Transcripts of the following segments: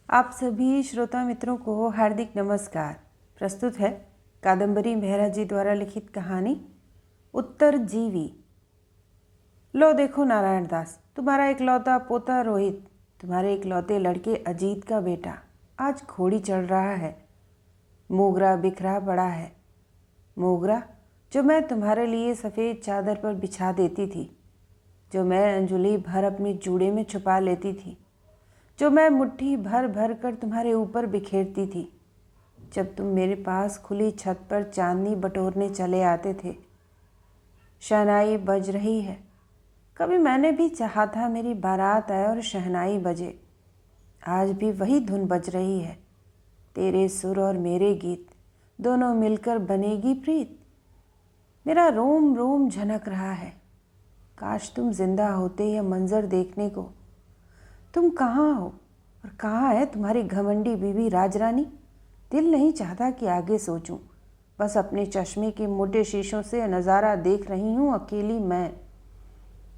आप सभी श्रोता मित्रों को हार्दिक नमस्कार। प्रस्तुत है कादम्बरी मेहरा जी द्वारा लिखित कहानी उत्तरजीवी। लो देखो नारायण दास, तुम्हारा इकलौता पोता रोहित, तुम्हारे इकलौते लड़के अजीत का बेटा आज घोड़ी चढ़ रहा है। मोगरा बिखरा पड़ा है। मोगरा जो मैं तुम्हारे लिए सफ़ेद चादर पर बिछा देती थी, जो मैं अंजुली भर अपने जूड़े में छुपा लेती थी, जो मैं मुट्ठी भर भर कर तुम्हारे ऊपर बिखेरती थी जब तुम मेरे पास खुली छत पर चांदनी बटोरने चले आते थे। शहनाई बज रही है। कभी मैंने भी चाहा था मेरी बारात आए और शहनाई बजे। आज भी वही धुन बज रही है। तेरे सुर और मेरे गीत दोनों मिलकर बनेगी प्रीत। मेरा रोम रोम झनक रहा है। काश तुम जिंदा होते यह मंजर देखने को। तुम कहाँ हो और कहाँ है तुम्हारी घमंडी बीवी राजरानी? दिल नहीं चाहता कि आगे सोचूं। बस अपने चश्मे के मोटे शीशों से नज़ारा देख रही हूँ अकेली मैं।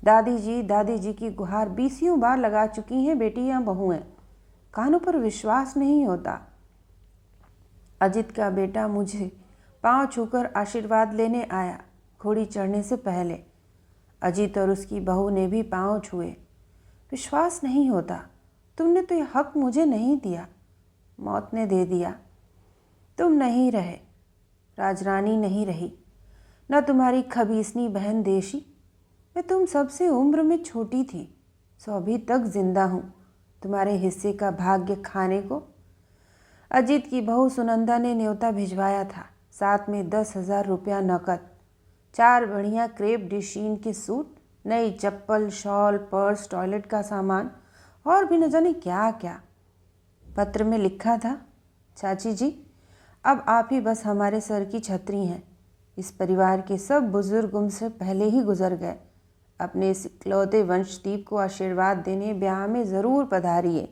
दादी जी की गुहार 20 बार लगा चुकी हैं बेटियाँ बहुएं। कानों पर विश्वास नहीं होता। अजित का बेटा मुझे पांव छूकर आशीर्वाद लेने आया घोड़ी चढ़ने से पहले। अजित और उसकी बहू ने भी पांव छुए। विश्वास नहीं होता। तुमने तो यह हक मुझे नहीं दिया, मौत ने दे दिया। तुम नहीं रहे, राजरानी नहीं रही, न तुम्हारी खबीसनी बहन देशी। मैं तुम सबसे उम्र में छोटी थी, सो अभी तक जिंदा हूँ तुम्हारे हिस्से का भाग्य खाने को। अजीत की बहू सुनंदा ने न्योता भिजवाया था, साथ में 10,000 रुपया नकद, 4 बढ़िया क्रेप डिशीन के सूट, नई चप्पल, शॉल, पर्स, टॉयलेट का सामान और भी न जाने क्या क्या। पत्र में लिखा था, चाची जी अब आप ही बस हमारे सर की छतरी हैं। इस परिवार के सब बुजुर्ग उनसे पहले ही गुजर गए। अपने इस इकलौते वंशदीप को आशीर्वाद देने ब्याह में ज़रूर पधारिए।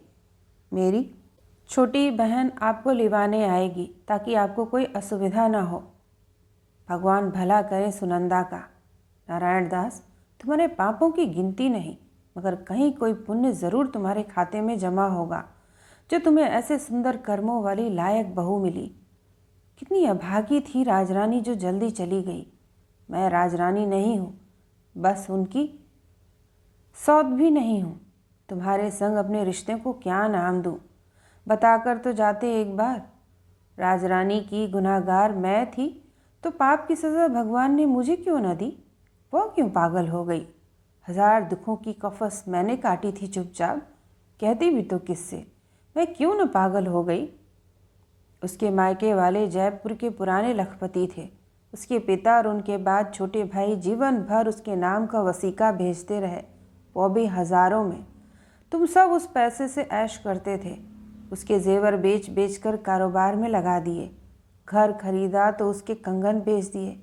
मेरी छोटी बहन आपको लिवाने आएगी ताकि आपको कोई असुविधा ना हो। भगवान भला करे सुनंदा का। नारायण दास, तुम्हारे पापों की गिनती नहीं, मगर कहीं कोई पुण्य ज़रूर तुम्हारे खाते में जमा होगा जो तुम्हें ऐसे सुंदर कर्मों वाली लायक बहू मिली। कितनी अभागी थी राजरानी जो जल्दी चली गई। मैं राजरानी नहीं हूँ, बस उनकी सौत भी नहीं हूँ। तुम्हारे संग अपने रिश्ते को क्या नाम दूँ? बताकर तो जाते एक बार। राजरानी की गुनाहगार मैं थी तो पाप की सज़ा भगवान ने मुझे क्यों न दी? वो क्यों पागल हो गई? 1000 दुखों की कफस मैंने काटी थी चुपचाप। कहती भी तो किससे? मैं क्यों न पागल हो गई? उसके मायके वाले जयपुर के पुराने लखपति थे। उसके पिता और उनके बाद छोटे भाई जीवन भर उसके नाम का वसीका भेजते रहे, वो भी हज़ारों में। तुम सब उस पैसे से ऐश करते थे। उसके जेवर बेच बेच कर कारोबार में लगा दिए। घर खरीदा तो उसके कंगन बेच दिए।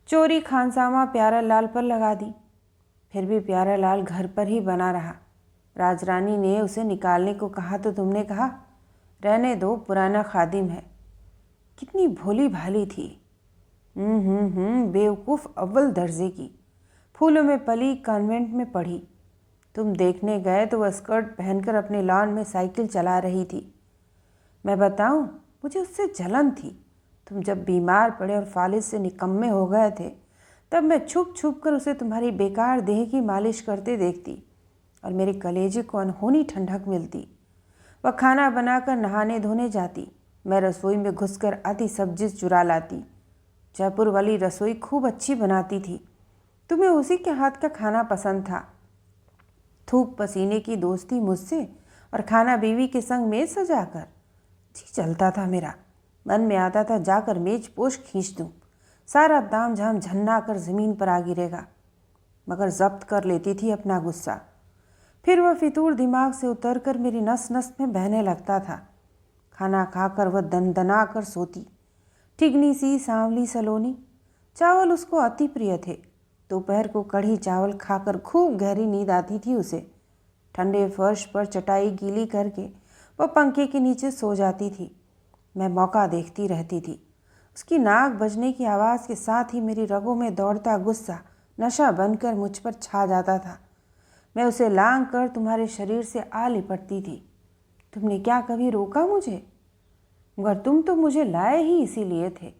चोरी खानसामा प्यारा लाल पर लगा दी। फिर भी प्यारा लाल घर पर ही बना रहा। राजरानी ने उसे निकालने को कहा तो तुमने कहा रहने दो, पुराना खादिम है। कितनी भोली भाली थी। बेवकूफ़ अव्वल दर्जे की। फूलों में पली, कॉन्वेंट में पढ़ी। तुम देखने गए तो वह स्कर्ट पहनकर अपने लॉन में साइकिल चला रही थी। मैं बताऊं, मुझे उससे जलन थी। तुम जब बीमार पड़े और फालिज से निकम्मे हो गए थे, तब मैं छुप छुप कर उसे तुम्हारी बेकार देह की मालिश करते देखती और मेरे कलेजे को अनहोनी ठंडक मिलती। वह खाना बनाकर नहाने धोने जाती। मैं रसोई में घुसकर आधी सब्जी चुरा लाती। जयपुर वाली रसोई खूब अच्छी बनाती थी। तुम्हें उसी के हाथ का खाना पसंद था। थूक पसीने की दोस्ती मुझसे और खाना बीवी के संग मेज सजाकर। जी चलता था मेरा। मन में आता था जाकर मेज पोश खींच दूं। सारा दाम झाम झन्ना कर ज़मीन पर आ गिरेगा, मगर जब्त कर लेती थी अपना गुस्सा। फिर वह फितूर दिमाग से उतर कर मेरी नस नस में बहने लगता था। खाना खाकर वह दनदना कर सोती। ठिगनी सी सांवली सलोनी। चावल उसको अति प्रिय थे। दोपहर को कढ़ी चावल खाकर खूब गहरी नींद आती थी उसे। ठंडे फर्श पर चटाई गीली करके वह पंखे के नीचे सो जाती थी। मैं मौका देखती रहती थी। उसकी नाक बजने की आवाज़ के साथ ही मेरी रगों में दौड़ता गुस्सा नशा बनकर मुझ पर छा जाता था। मैं उसे लांग कर तुम्हारे शरीर से आ लिपटती थी। तुमने क्या कभी रोका मुझे? मगर तुम तो मुझे लाए ही इसीलिए थे।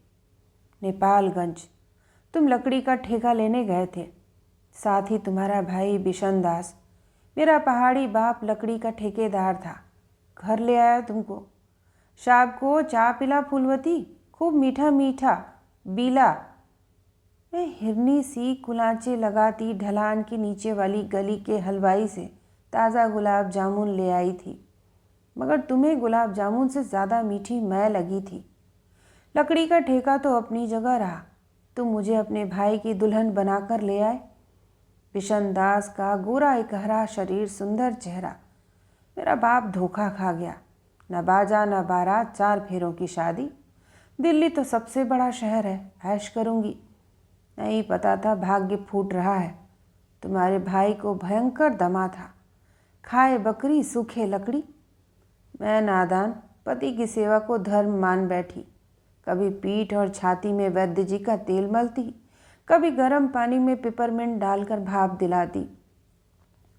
नेपालगंज तुम लकड़ी का ठेका लेने गए थे, साथ ही तुम्हारा भाई बिशन दास, मेरा पहाड़ी बाप, लकड़ी का ठेकेदार था। घर ले आया तुमको। शाम को चाय पिला फूलवती, खूब मीठा मीठा बीला। मैं हिरनी सी कुलांचे लगाती ढलान के नीचे वाली गली के हलवाई से ताज़ा गुलाब जामुन ले आई थी, मगर तुम्हें गुलाब जामुन से ज़्यादा मीठी मैं लगी थी। लकड़ी का ठेका तो अपनी जगह रहा, तुम मुझे अपने भाई की दुल्हन बनाकर ले आए। बिशन दास का गोरा एकहरा शरीर, सुंदर चेहरा। मेरा बाप धोखा खा गया। न बाजा न बारात, 4 फेरों की शादी। दिल्ली तो सबसे बड़ा शहर है, ऐश करूँगी। नहीं पता था भाग्य फूट रहा है। तुम्हारे भाई को भयंकर दमा था, खाए बकरी सूखे लकड़ी। मैं नादान पति की सेवा को धर्म मान बैठी। कभी पीठ और छाती में वैद्य जी का तेल मलती, कभी गर्म पानी में पिपरमिंट डालकर भाप दिलाती।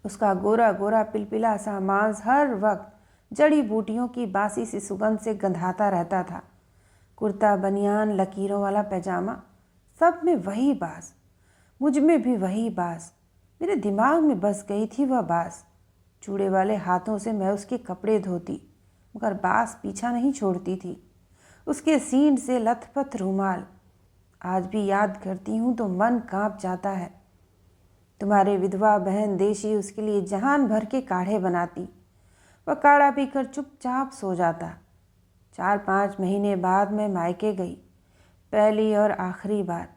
उसका गोरा गोरा पिलपिला सा मांस हर वक्त जड़ी बूटियों की बासी सी सुगंध से गंधाता रहता था। कुर्ता बनियान, लकीरों वाला पैजामा, सब में वही बास, मुझ में भी वही बास। मेरे दिमाग में बस गई थी वह बास। चूड़े वाले हाथों से मैं उसके कपड़े धोती, मगर बास पीछा नहीं छोड़ती थी। उसके सीन से लथपथ रूमाल, आज भी याद करती हूँ तो मन कांप जाता है। तुम्हारे विधवा बहन देशी उसके लिए जहान भर के काढ़े बनाती। वह काढ़ा पीकर चुपचाप सो जाता। 4-5 महीने बाद मैं मायके गई, पहली और आखिरी बार।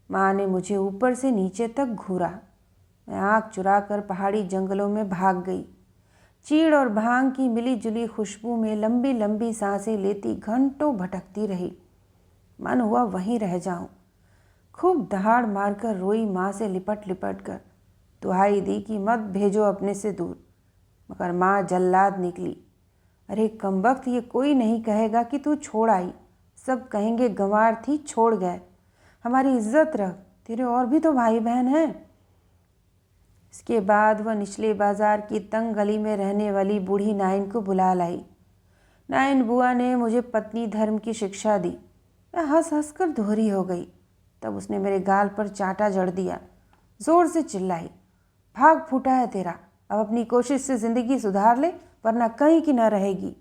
माँ ने मुझे ऊपर से नीचे तक घूरा। मैं आँख चुरा कर पहाड़ी जंगलों में भाग गई। चीड़ और भांग की मिली जुली खुशबू में लंबी लंबी सांसें लेती घंटों भटकती रही। मन हुआ वहीं रह जाऊं। खूब दहाड़ मारकर रोई माँ से लिपट लिपट कर। दुहाई दी कि मत भेजो अपने से दूर, मगर माँ जल्लाद निकली। अरे कमबख्त, ये कोई नहीं कहेगा कि तू छोड़ आई, सब कहेंगे गंवार थी, छोड़ गए। हमारी इज्जत रख, तेरे और भी तो भाई बहन हैं। इसके बाद वह निचले बाजार की तंग गली में रहने वाली बूढ़ी नाइन को बुला लाई। नाइन बुआ ने मुझे पत्नी धर्म की शिक्षा दी। मैं हंस हंस कर दोहरी हो गई। तब उसने मेरे गाल पर चांटा जड़ दिया, जोर से चिल्लाई, भाग फूटा है तेरा, अब अपनी कोशिश से ज़िंदगी सुधार ले, वरना कहीं की न रहेगी।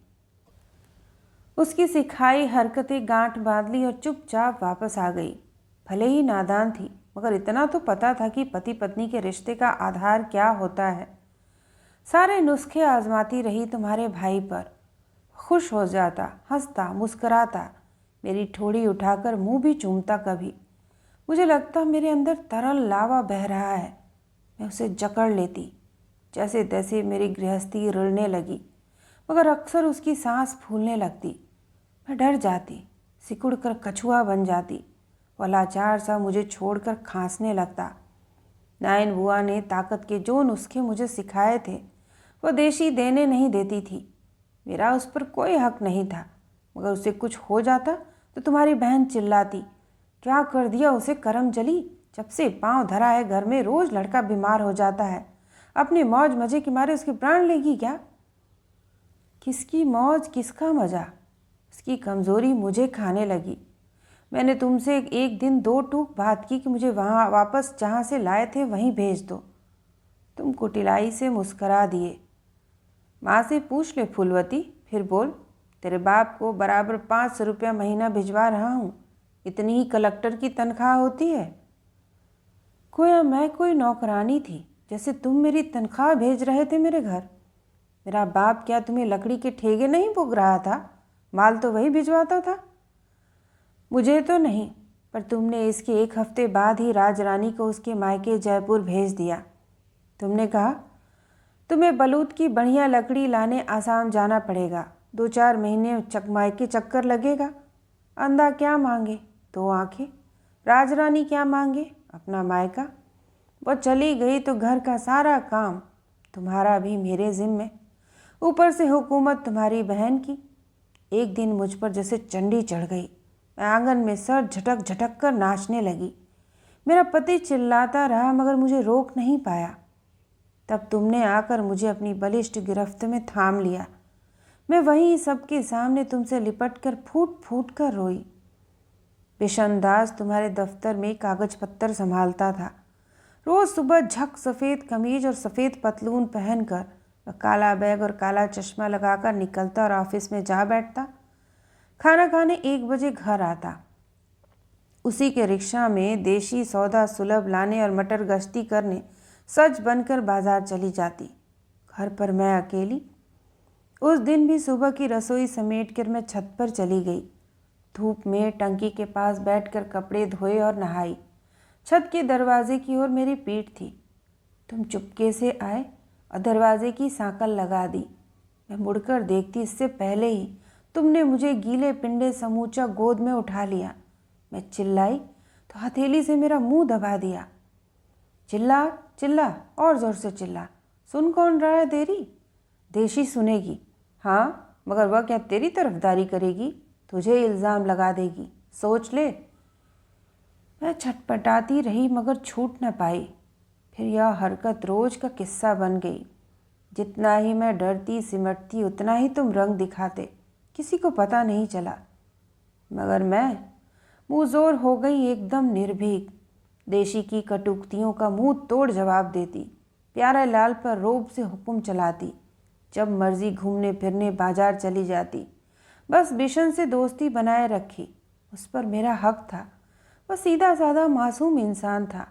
उसकी सिखाई हरकतें गांठ बांध ली और चुपचाप वापस आ गई। भले ही नादान थी, मगर इतना तो पता था कि पति पत्नी के रिश्ते का आधार क्या होता है। सारे नुस्खे आजमाती रही तुम्हारे भाई पर। खुश हो जाता, हंसता, मुस्कराता, मेरी ठोड़ी उठाकर मुंह भी चूमता कभी। मुझे लगता मेरे अंदर तरल लावा बह रहा है। मैं उसे जकड़ लेती। जैसे तैसे मेरी गृहस्थी रुलने लगी, मगर अक्सर उसकी सांस फूलने लगती। मैं डर जाती, सिकुड़ कर कछुआ बन जाती। वह लाचार सा मुझे छोड़कर खांसने लगता। नाइन बुआ ने ताकत के जो नुस्खे मुझे सिखाए थे वह देशी देने नहीं देती थी। मेरा उस पर कोई हक नहीं था, मगर उसे कुछ हो जाता तो तुम्हारी बहन चिल्लाती, क्या कर दिया उसे करम जली, जब से पांव धरा है घर में रोज लड़का बीमार हो जाता है, अपनी मौज मजे के मारे उसके प्राण लेगी क्या। किसकी मौज, किसका मजा, उसकी कमज़ोरी मुझे खाने लगी। मैंने तुमसे एक दिन 2 टूक बात की कि मुझे वहाँ वापस जहाँ से लाए थे वहीं भेज दो। तुम कुटिलाई से मुस्करा दिए। माँ से पूछ ले फूलवती, फिर बोल, तेरे बाप को बराबर 500 रुपया महीना भिजवा रहा हूँ, इतनी ही कलेक्टर की तनख्वाह होती है। गोया मैं कोई नौकरानी थी, जैसे तुम मेरी तनख्वाह भेज रहे थे मेरे घर। मेरा बाप क्या तुम्हें लकड़ी के ठेके नहीं पुग रहा था, माल तो वही भिजवाता था। मुझे तो नहीं, पर तुमने इसके 1 हफ्ते बाद ही राजरानी को उसके मायके जयपुर भेज दिया। तुमने कहा तुम्हें बलूत की बढ़िया लकड़ी लाने आसाम जाना पड़ेगा, 2-4 महीने मायके चक्कर लगेगा। अंधा क्या मांगे, 2 आंखें। राजरानी क्या मांगे, अपना मायका। वो चली गई तो घर का सारा काम तुम्हारा भी मेरे जिम्मे, ऊपर से हुकूमत तुम्हारी बहन की। एक दिन मुझ पर जैसे चंडी चढ़ गई। मैं आंगन में सर झटक झटक कर नाचने लगी। मेरा पति चिल्लाता रहा, मगर मुझे रोक नहीं पाया। तब तुमने आकर मुझे अपनी बलिष्ठ गिरफ्त में थाम लिया। मैं वहीं सबके सामने तुमसे लिपट कर फूट फूट कर रोई। बिशन दास तुम्हारे दफ्तर में कागज पत्तर संभालता था। रोज सुबह झक सफ़ेद कमीज और सफ़ेद पतलून पहनकर वह काला बैग और काला चश्मा लगाकर निकलता और ऑफिस में जा बैठता। खाना खाने 1 बजे घर आता। उसी के रिक्शा में देशी सौदा सुलभ लाने और मटर गश्ती करने सज बनकर बाजार चली जाती। घर पर मैं अकेली। उस दिन भी सुबह की रसोई समेट कर मैं छत पर चली गई। धूप में टंकी के पास बैठकर कपड़े धोए और नहाई। छत के दरवाजे की ओर मेरी पीठ थी। तुम चुपके से आए और दरवाजे की सांकल लगा दी। मैं मुड़कर देखती इससे पहले ही तुमने मुझे गीले पिंडे समूचा गोद में उठा लिया। मैं चिल्लाई तो हथेली से मेरा मुंह दबा दिया। चिल्ला चिल्ला, और ज़ोर से चिल्ला। सुन कौन रहा है तेरी? देशी सुनेगी। हाँ, मगर वह क्या तेरी तरफदारी करेगी? तुझे इल्ज़ाम लगा देगी, सोच ले। मैं छटपटाती रही मगर छूट न पाई। फिर यह हरकत रोज का किस्सा बन गई। जितना ही मैं डरती सिमटती उतना ही तुम रंग दिखाते। किसी को पता नहीं चला। मगर मैं मुँहज़ोर हो गई, एकदम निर्भीक। देशी की कटुक्तियों का मुंह तोड़ जवाब देती। प्यारे लाल पर रोब से हुक्म चलाती। जब मर्जी घूमने फिरने बाजार चली जाती। बस बिशन से दोस्ती बनाए रखी। उस पर मेरा हक था। वह सीधा साधा मासूम इंसान था।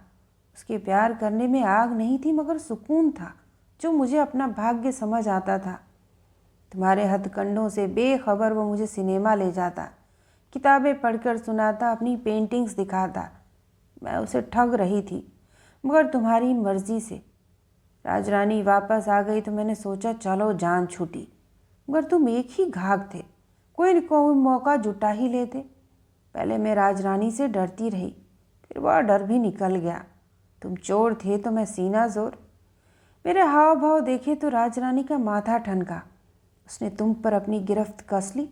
उसके प्यार करने में आग नहीं थी मगर सुकून था, जो मुझे अपना भाग्य समझ आता था। तुम्हारे हथकंडों से बेखबर वो मुझे सिनेमा ले जाता, किताबें पढ़कर सुनाता, अपनी पेंटिंग्स दिखाता। मैं उसे ठग रही थी मगर तुम्हारी मर्जी से। राजरानी वापस आ गई तो मैंने सोचा चलो जान छूटी, मगर तुम एक ही घाघ थे। कोई न कोई मौका जुटा ही लेते। पहले मैं राजरानी से डरती रही, फिर वह डर भी निकल गया। तुम चोर थे तो मैं सीना जोर। मेरे हाव भाव देखे तो राजरानी का माथा ठनका। उसने तुम पर अपनी गिरफ्त कस ली।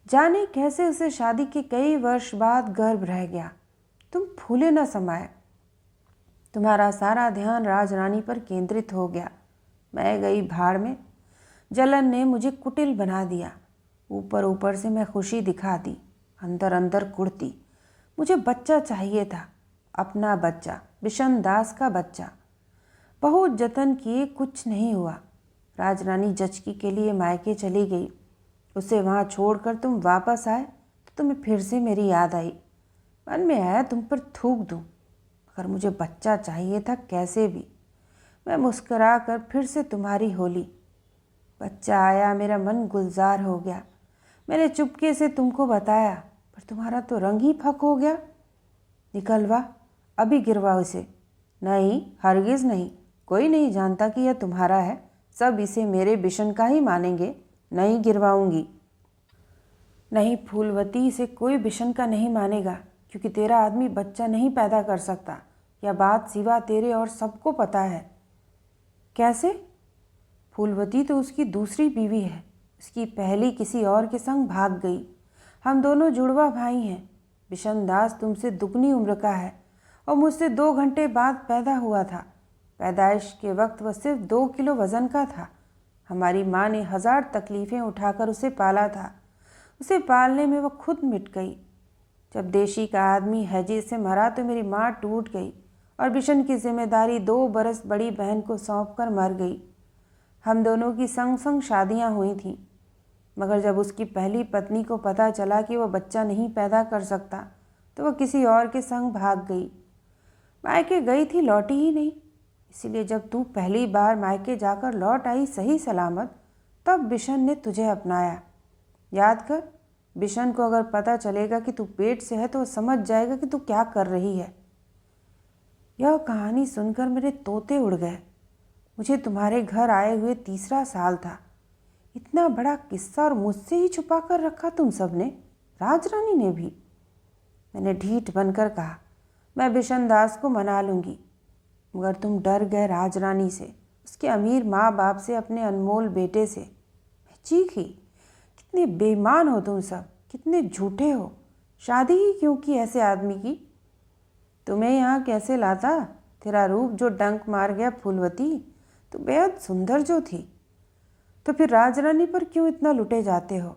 जाने कैसे उसे शादी के कई वर्ष बाद गर्भ रह गया। तुम फूले न समाये। तुम्हारा सारा ध्यान राजरानी पर केंद्रित हो गया। मैं गई भाड़ में। जलन ने मुझे कुटिल बना दिया। ऊपर ऊपर से मैं खुशी दिखाती, अंदर अंदर कुढ़ती। मुझे बच्चा चाहिए था, अपना बच्चा, बिशन दास का बच्चा। बहुत जतन किए, कुछ नहीं हुआ। राजरानी जचकी के लिए मायके चली गई। उसे वहाँ छोड़कर तुम वापस आए तो तुम्हें फिर से मेरी याद आई। मन में आया तुम पर थूक दूँ, मगर मुझे बच्चा चाहिए था कैसे भी। मैं मुस्करा कर फिर से तुम्हारी होली। बच्चा आया, मेरा मन गुलजार हो गया। मैंने चुपके से तुमको बताया, पर तुम्हारा तो रंग ही फक हो गया। निकलवा, अभी गिरवा उसे। नहीं, हरगिज़ नहीं। कोई नहीं जानता कि यह तुम्हारा है। सब इसे मेरे बिशन का ही मानेंगे। नहीं गिरवाऊंगी। नहीं फूलवती, इसे कोई बिशन का नहीं मानेगा, क्योंकि तेरा आदमी बच्चा नहीं पैदा कर सकता। यह बात सिवा तेरे और सबको पता है। कैसे? फूलवती तो उसकी दूसरी बीवी है। उसकी पहली किसी और के संग भाग गई। हम दोनों जुड़वा भाई हैं। बिशन दास तुमसे दुगनी उम्र का है और मुझसे 2 घंटे बाद पैदा हुआ था। पैदाइश के वक्त वह सिर्फ 2 किलो वज़न का था। हमारी माँ ने 1000 तकलीफ़ें उठाकर उसे पाला था। उसे पालने में वह खुद मिट गई। जब देशी का आदमी हैजे से मरा तो मेरी माँ टूट गई और बिशन की जिम्मेदारी 2 बरस बड़ी बहन को सौंप कर मर गई। हम दोनों की संग संग शादियाँ हुई थीं, मगर जब उसकी पहली पत्नी को पता चला कि वह बच्चा नहीं पैदा कर सकता तो वह किसी और के संग भाग गई। मायके गई थी, लौटी ही नहीं। इसीलिए जब तू पहली बार मायके जाकर लौट आई सही सलामत, तब बिशन ने तुझे अपनाया। याद कर, बिशन को अगर पता चलेगा कि तू पेट से है तो वह समझ जाएगा कि तू क्या कर रही है। यह कहानी सुनकर मेरे तोते उड़ गए। मुझे तुम्हारे घर आए हुए 3रा साल था। इतना बड़ा किस्सा और मुझसे ही छुपा कर रखा तुम सब ने, राजरानी ने भी। मैंने ढीठ बनकर कहा, मैं बिशन दास को मना लूँगी, मगर तुम डर गए राजरानी से, उसके अमीर माँ बाप से, अपने अनमोल बेटे से। मैं चीखी, कितने बेईमान हो तुम सब, कितने झूठे हो। शादी ही क्यों की ऐसे आदमी की? तुम्हें यहाँ कैसे लाता? तेरा रूप जो डंक मार गया फूलवती, तो बेहद सुंदर जो थी। तो फिर राजरानी पर क्यों इतना लुटे जाते हो?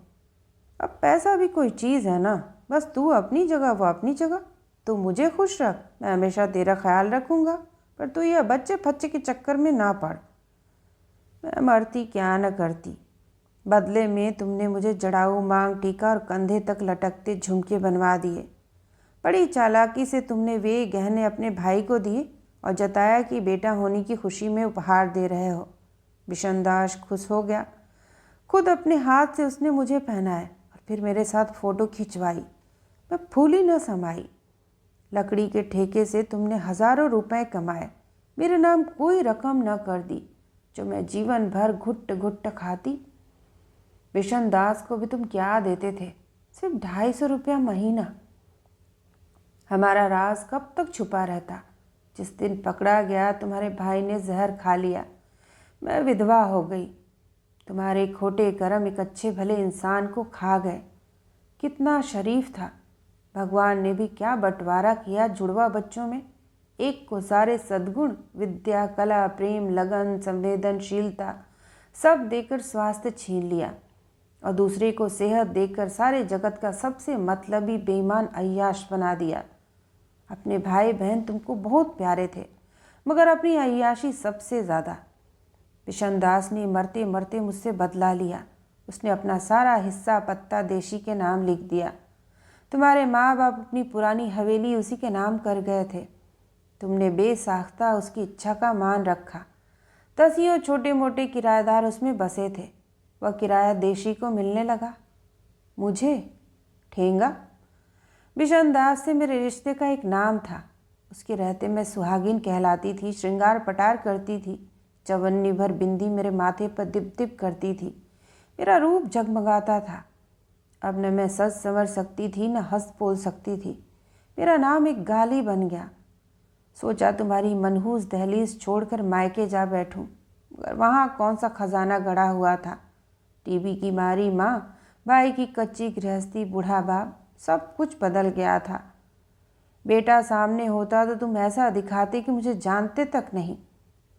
अब पैसा भी कोई चीज़ है ना, बस तू अपनी जगह वो अपनी जगह। तू मुझे खुश रख, मैं हमेशा तेरा ख्याल रखूँगा, पर तू यह बच्चे फच्चे के चक्कर में ना पड़। मैं मरती क्या न करती, बदले में तुमने मुझे जड़ाऊ मांग टीका और कंधे तक लटकते झुमके बनवा दिए। बड़ी चालाकी से तुमने वे गहने अपने भाई को दिए और जताया कि बेटा होने की खुशी में उपहार दे रहे हो। बिशनदास खुश हो गया। खुद अपने हाथ से उसने मुझे पहनाए और फिर मेरे साथ फ़ोटो खिंचवाई। मैं फूली न समाई। लकड़ी के ठेके से तुमने हज़ारों रुपए कमाए, मेरे नाम कोई रकम न कर दी जो मैं जीवन भर घुट्ट घुट्ट खाती। बिशनदास को भी तुम क्या देते थे? सिर्फ 250 रुपया महीना। हमारा राज कब तक छुपा रहता? जिस दिन पकड़ा गया तुम्हारे भाई ने जहर खा लिया, मैं विधवा हो गई। तुम्हारे खोटे कर्म एक अच्छे भले इंसान को खा गए। कितना शरीफ था। भगवान ने भी क्या बंटवारा किया जुड़वा बच्चों में। एक को सारे सद्गुण, विद्या, कला, प्रेम, लगन, संवेदनशीलता सब देकर स्वास्थ्य छीन लिया, और दूसरे को सेहत देकर सारे जगत का सबसे मतलबी बेईमान अय्याश बना दिया। अपने भाई बहन तुमको बहुत प्यारे थे, मगर अपनी अय्याशी सबसे ज़्यादा। बिशनदास ने मरते मरते मुझसे बदला लिया। उसने अपना सारा हिस्सा पत्ता देशी के नाम लिख दिया। तुम्हारे माँ बाप अपनी पुरानी हवेली उसी के नाम कर गए थे। तुमने बेसाख्ता उसकी इच्छा का मान रखा। 10 छोटे मोटे किराएदार उसमें बसे थे। वह किराया देशी को मिलने लगा। मुझे ठेंगा। बिशनदास से मेरे रिश्ते का एक नाम था। उसके रहते मैं सुहागिन कहलाती थी, श्रृंगार पटार करती थी। चवन्नी भर बिंदी मेरे माथे पर दिप दिप करती थी। मेरा रूप जगमगाता था। अब न मैं सज संवर सकती थी, न हंस बोल सकती थी। मेरा नाम एक गाली बन गया। सोचा तुम्हारी मनहूस दहलीज छोड़कर मायके जा बैठूं, मगर वहाँ कौन सा खजाना गड़ा हुआ था। टीबी की मारी माँ, भाई की कच्ची गृहस्थी, बूढ़ा बाप, सब कुछ बदल गया था। बेटा सामने होता तो तुम ऐसा दिखाते कि मुझे जानते तक नहीं,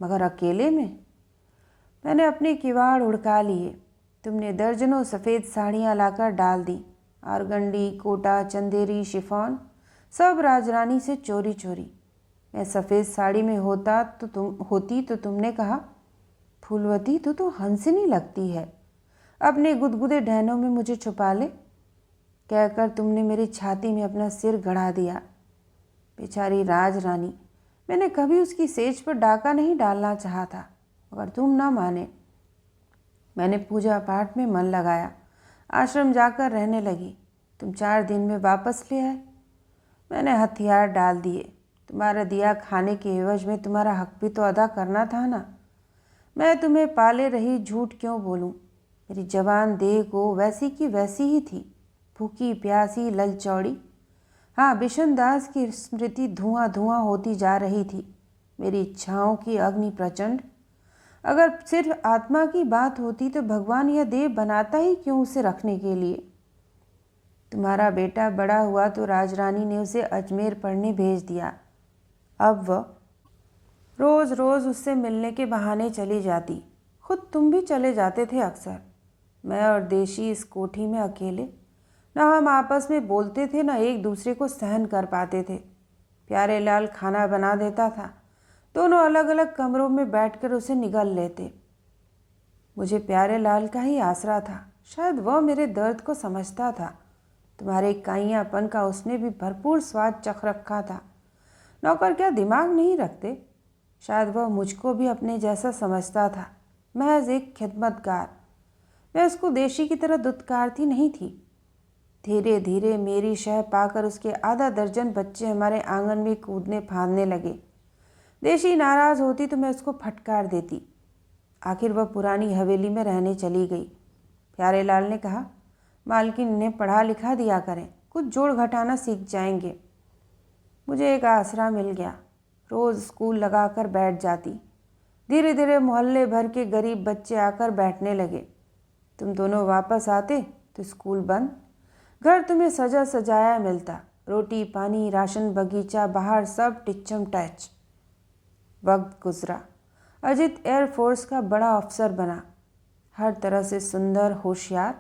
मगर अकेले में मैंने अपने किवाड़ उड़का लिए। तुमने दर्जनों सफ़ेद साड़ियाँ लाकर डाल दी। आरगंडी, कोटा, चंदेरी, शिफॉन, सब राजरानी से चोरी चोरी। मैं सफ़ेद साड़ी में होता तो तुमने कहा, फूलवती तो हंसनी लगती है, अपने गुदगुदे डहनों में मुझे छुपा ले। कहकर तुमने मेरी छाती में अपना सिर गड़ा दिया। बेचारी राजरानी, मैंने कभी उसकी सेज पर डाका नहीं डालना चाहा था, मगर तुम ना माने। मैंने पूजा पाठ में मन लगाया, आश्रम जाकर रहने लगी। तुम 4 दिन में वापस ले आए। मैंने हथियार डाल दिए। तुम्हारा दिया खाने के एवज में तुम्हारा हक भी तो अदा करना था ना। मैं तुम्हें पाले रही, झूठ क्यों बोलूं? मेरी जवान देह को वैसी की वैसी ही थी, भूखी प्यासी ललचौड़ी। हाँ, बिशनदास की स्मृति धुआं धुआं होती जा रही थी। मेरी इच्छाओं की अग्नि प्रचंड। अगर सिर्फ आत्मा की बात होती तो भगवान यह देह बनाता ही क्यों उसे रखने के लिए। तुम्हारा बेटा बड़ा हुआ तो राजरानी ने उसे अजमेर पढ़ने भेज दिया। अब वह रोज़ रोज़ उससे मिलने के बहाने चली जाती। खुद तुम भी चले जाते थे अक्सर। मैं और देशी इस कोठी में अकेले, न हम आपस में बोलते थे, न एक दूसरे को सहन कर पाते थे। प्यारे लाल खाना बना देता था। दोनों अलग अलग कमरों में बैठकर उसे निगल लेते। मुझे प्यारे लाल का ही आसरा था। शायद वह मेरे दर्द को समझता था। तुम्हारे काइयापन का उसने भी भरपूर स्वाद चख रखा था। नौकर क्या दिमाग नहीं रखते? शायद वह मुझको भी अपने जैसा समझता था, महज एक खिदमतगार। मैं उसको देशी की तरह दुत्कारती नहीं थी। धीरे धीरे मेरी शह पाकर उसके आधा दर्जन बच्चे हमारे आंगन में कूदने फांदने लगे। देशी नाराज़ होती तो मैं उसको फटकार देती। आखिर वह पुरानी हवेली में रहने चली गई। प्यारे लाल ने कहा, मालकिन इन्हें पढ़ा लिखा दिया करें, कुछ जोड़ घटाना सीख जाएंगे। मुझे एक आसरा मिल गया। रोज़ स्कूल लगाकर बैठ जाती। धीरे धीरे मोहल्ले भर के गरीब बच्चे आकर बैठने लगे। तुम दोनों वापस आते तो स्कूल बंद। घर तुम्हें सजा सजाया मिलता। रोटी पानी, राशन, बगीचा, बाहर सब टिच्चम टैच। वक्त गुजरा। अजित एयरफोर्स का बड़ा अफसर बना। हर तरह से सुंदर, होशियार।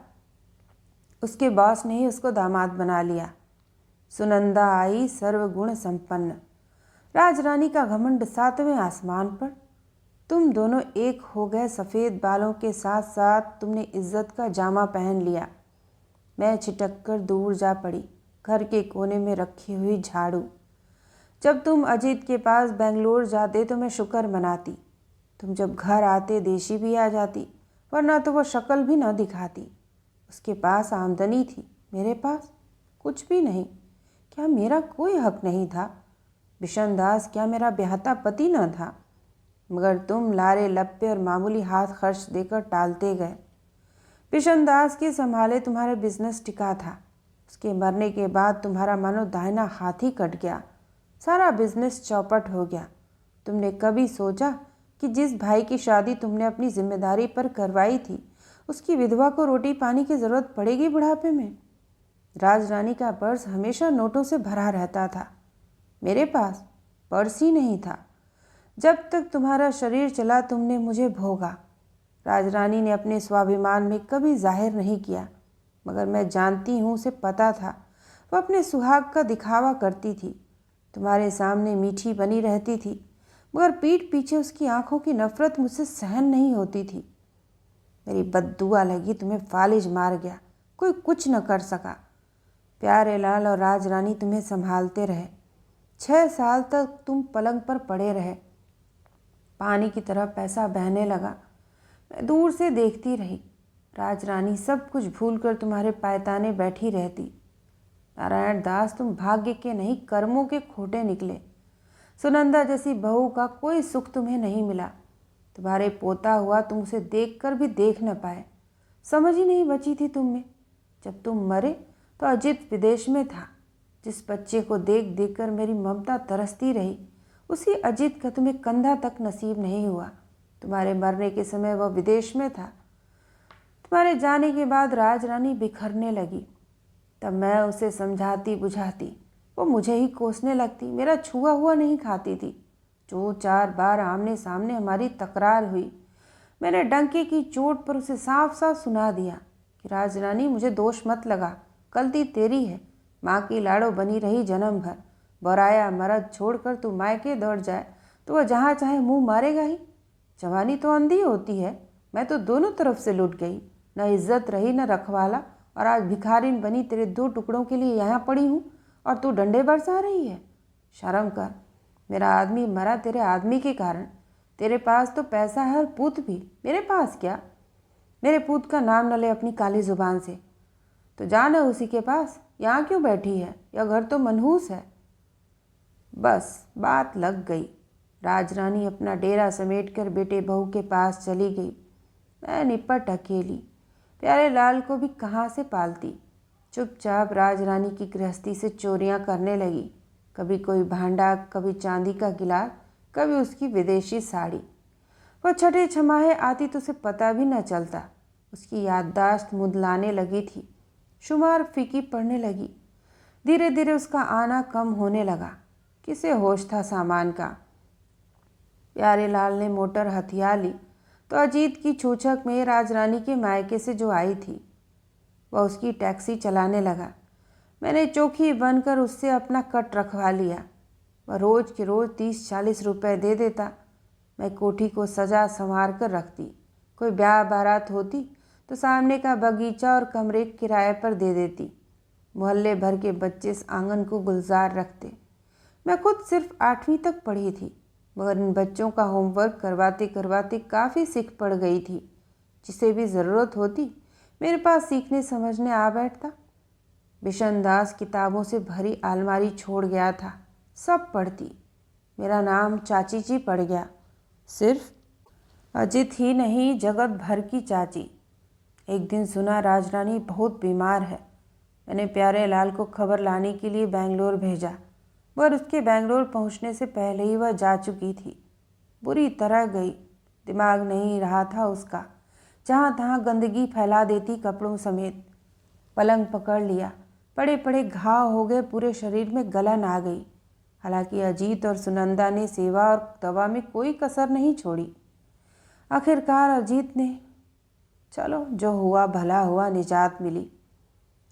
उसके बॉस ने ही उसको दामाद बना लिया। सुनंदा आई सर्वगुण संपन्न। राजरानी का घमंड 7वें आसमान पर। तुम दोनों एक हो गए। सफ़ेद बालों के साथ साथ तुमने इज्जत का जामा पहन लिया। मैं छिटक कर दूर जा पड़ी, घर के कोने में रखी हुई झाड़ू। जब तुम अजीत के पास बेंगलोर जाते तो मैं शुक्र मनाती। तुम जब घर आते देशी भी आ जाती, वरना तो वो शक्ल भी न दिखाती। उसके पास आमदनी थी, मेरे पास कुछ भी नहीं। क्या मेरा कोई हक नहीं था? बिशन दास क्या मेरा ब्याहता पति न था? मगर तुम लारे लप्पे और मामूली हाथ खर्च देकर टालते गए। बिशन दास के संभाले तुम्हारे बिजनेस टिका था। उसके मरने के बाद तुम्हारा मानो दाहिना हाथ ही कट गया। सारा बिजनेस चौपट हो गया। तुमने कभी सोचा कि जिस भाई की शादी तुमने अपनी जिम्मेदारी पर करवाई थी, उसकी विधवा को रोटी पानी की ज़रूरत पड़ेगी बुढ़ापे में? राजरानी का पर्स हमेशा नोटों से भरा रहता था। मेरे पास पर्स ही नहीं था। जब तक तुम्हारा शरीर चला तुमने मुझे भोगा। राजरानी ने अपने स्वाभिमान में कभी जाहिर नहीं किया, मगर मैं जानती हूँ, उसे पता था। वह अपने सुहाग का दिखावा करती थी। तुम्हारे सामने मीठी बनी रहती थी, मगर पीठ पीछे उसकी आंखों की नफरत मुझसे सहन नहीं होती थी। मेरी बद्दुआ लगी, तुम्हें फालिज मार गया, कोई कुछ न कर सका। प्यारे लाल और राजरानी तुम्हें संभालते रहे। 6 साल तक तुम पलंग पर पड़े रहे। पानी की तरह पैसा बहने लगा। मैं दूर से देखती रही। राजरानी सब कुछ भूलकर तुम्हारे पायताने बैठी रहती। नारायण दास, तुम भाग्य के नहीं कर्मों के खोटे निकले। सुनंदा जैसी बहू का कोई सुख तुम्हें नहीं मिला। तुम्हारे पोता हुआ तुम उसे देखकर भी देख न पाए। समझ ही नहीं बची थी तुम में। जब तुम मरे तो अजित विदेश में था। जिस बच्चे को देख देख कर मेरी ममता तरसती रही, उसी अजित का तुम्हें कंधा तक नसीब नहीं हुआ। तुम्हारे मरने के समय वह विदेश में था। तुम्हारे जाने के बाद राजरानी बिखरने लगी। तब मैं उसे समझाती बुझाती, वो मुझे ही कोसने लगती। मेरा छुआ हुआ नहीं खाती थी। जो 4 बार आमने सामने हमारी तकरार हुई, मैंने डंके की चोट पर उसे साफ साफ सुना दिया कि राजरानी, मुझे दोष मत लगा, गलती तेरी है। माँ की लाड़ो बनी रही जन्म भर। बौराया मर्द छोड़कर तू मायके दौड़ जाए तो वह जहाँ चाहे मुंह मारेगा ही। जवानी तो अंधी होती है। मैं तो दोनों तरफ से लुट गई। न इज्जत रही न रखवाला, और आज भिखारिन बनी तेरे 2 टुकड़ों के लिए यहाँ पड़ी हूँ और तू डंडे बरसा रही है। शर्म कर। मेरा आदमी मरा तेरे आदमी के कारण। तेरे पास तो पैसा है और पूत भी, मेरे पास क्या? मेरे पूत का नाम न ले अपनी काली जुबान से। तो जाना उसी के पास। यहाँ क्यों बैठी है? यह घर तो मनहूस है। बस बात लग गई। राजरानी अपना डेरा समेटकर बेटे बहू के पास चली गई। मैं निपट अकेली। प्यारे लाल को भी कहाँ से पालती। चुपचाप राजरानी की गृहस्थी से चोरियां करने लगी। कभी कोई भांडा, कभी चांदी का गिलास, कभी उसकी विदेशी साड़ी। वह छठे छमाहे आती तो उसे पता भी न चलता। उसकी याददाश्त मुदलाने लगी थी। शुमार फीकी पड़ने लगी। धीरे धीरे उसका आना कम होने लगा। किसे होश था सामान का। प्यारे लाल ने मोटर हथिया ली तो अजीत की छूछक में राजरानी के मायके से जो आई थी, वह उसकी टैक्सी चलाने लगा। मैंने चौकी बनकर उससे अपना कट रखवा लिया। वह रोज़ के रोज़ 30-40 रुपए दे देता। मैं कोठी को सजा संवार कर रखती। कोई ब्याह बारात होती तो सामने का बगीचा और कमरे किराए पर दे देती। मोहल्ले भर के बच्चे इस आंगन को गुलजार रखते। मैं खुद सिर्फ 8वीं तक पढ़ी थी, मगर इन बच्चों का होमवर्क करवाते करवाते काफ़ी सीख पड़ गई थी। जिसे भी ज़रूरत होती मेरे पास सीखने समझने आ बैठता। बिशन दास किताबों से भरी अलमारी छोड़ गया था। सब पढ़ती। मेरा नाम चाची जी पड़ गया। सिर्फ अजित ही नहीं, जगत भर की चाची। एक दिन सुना राजरानी बहुत बीमार है। मैंने प्यारे लाल को खबर लाने के लिए बेंगलोर भेजा, मगर उसके बेंगलोर पहुंचने से पहले ही वह जा चुकी थी। बुरी तरह गई। दिमाग नहीं रहा था उसका। जहाँ तहाँ गंदगी फैला देती कपड़ों समेत। पलंग पकड़ लिया। पड़े पड़े घाव हो गए। पूरे शरीर में गलन आ गई। हालांकि अजीत और सुनंदा ने सेवा और दवा में कोई कसर नहीं छोड़ी। आखिरकार अजीत ने चलो जो हुआ भला हुआ, निजात मिली।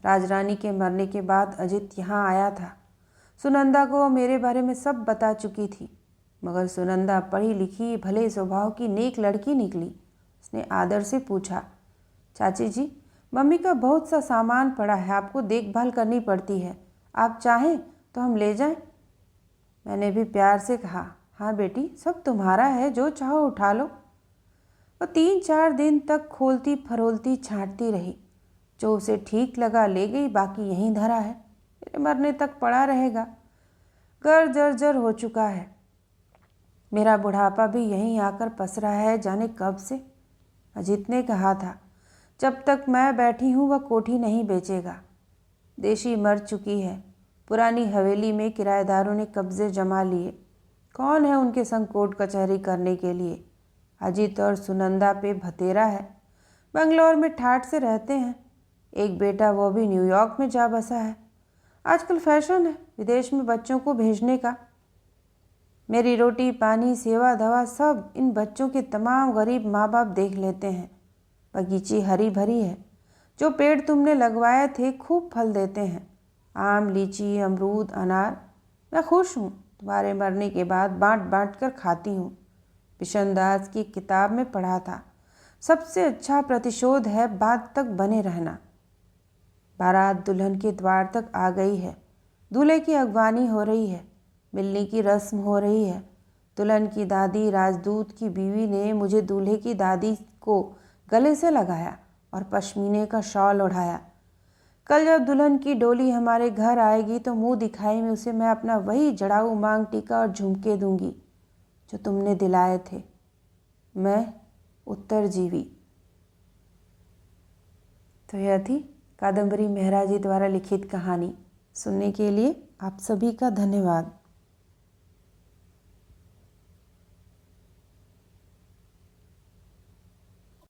राजरानी के मरने के बाद अजित यहाँ आया था। सुनंदा को वो मेरे बारे में सब बता चुकी थी, मगर सुनंदा पढ़ी लिखी भले स्वभाव की नेक लड़की निकली। उसने आदर से पूछा, चाची जी, मम्मी का बहुत सा सामान पड़ा है, आपको देखभाल करनी पड़ती है, आप चाहें तो हम ले जाएं। मैंने भी प्यार से कहा, हाँ बेटी, सब तुम्हारा है, जो चाहो उठा लो। वो 3-4 दिन तक खोलती फरोलती छांटती रही। जो उसे ठीक लगा ले गई, बाकी यहीं धरा है, मेरे मरने तक पड़ा रहेगा। घर जर्जर हो चुका है। मेरा बुढ़ापा भी यहीं आकर पसरा है, जाने कब से। अजीत ने कहा था, जब तक मैं बैठी हूँ वह कोठी नहीं बेचेगा। देशी मर चुकी है। पुरानी हवेली में किराएदारों ने कब्जे जमा लिए। कौन है उनके संग कोर्ट कचहरी करने के लिए। अजीत और सुनंदा पे भतेरा है। बंगलौर में ठाठ से रहते हैं। एक बेटा, वो भी न्यूयॉर्क में जा बसा है। आजकल फैशन है विदेश में बच्चों को भेजने का। मेरी रोटी पानी सेवा दवा सब इन बच्चों के तमाम गरीब माँ बाप देख लेते हैं। बगीची हरी भरी है। जो पेड़ तुमने लगवाए थे खूब फल देते हैं, आम लीची अमरूद अनार। मैं खुश हूँ। तुम्हारे मरने के बाद बांट बांट कर खाती हूँ। बिशनदास की किताब में पढ़ा था, सबसे अच्छा प्रतिशोध है बाद तक बने रहना। बारात दुल्हन के द्वार तक आ गई है। दूल्हे की अगवानी हो रही है। मिलने की रस्म हो रही है। दुल्हन की दादी राजदूत की बीवी ने मुझे दूल्हे की दादी को गले से लगाया और पश्मीने का शॉल ओढ़ाया। कल जब दुल्हन की डोली हमारे घर आएगी तो मुंह दिखाई में उसे मैं अपना वही जड़ाऊ मांग टीका और झुमके दूंगी जो तुमने दिलाए थे। मैं उत्तरजीवी। तो यह थी कादम्बरी मेहरा जी द्वारा लिखित कहानी। सुनने के लिए आप सभी का धन्यवाद।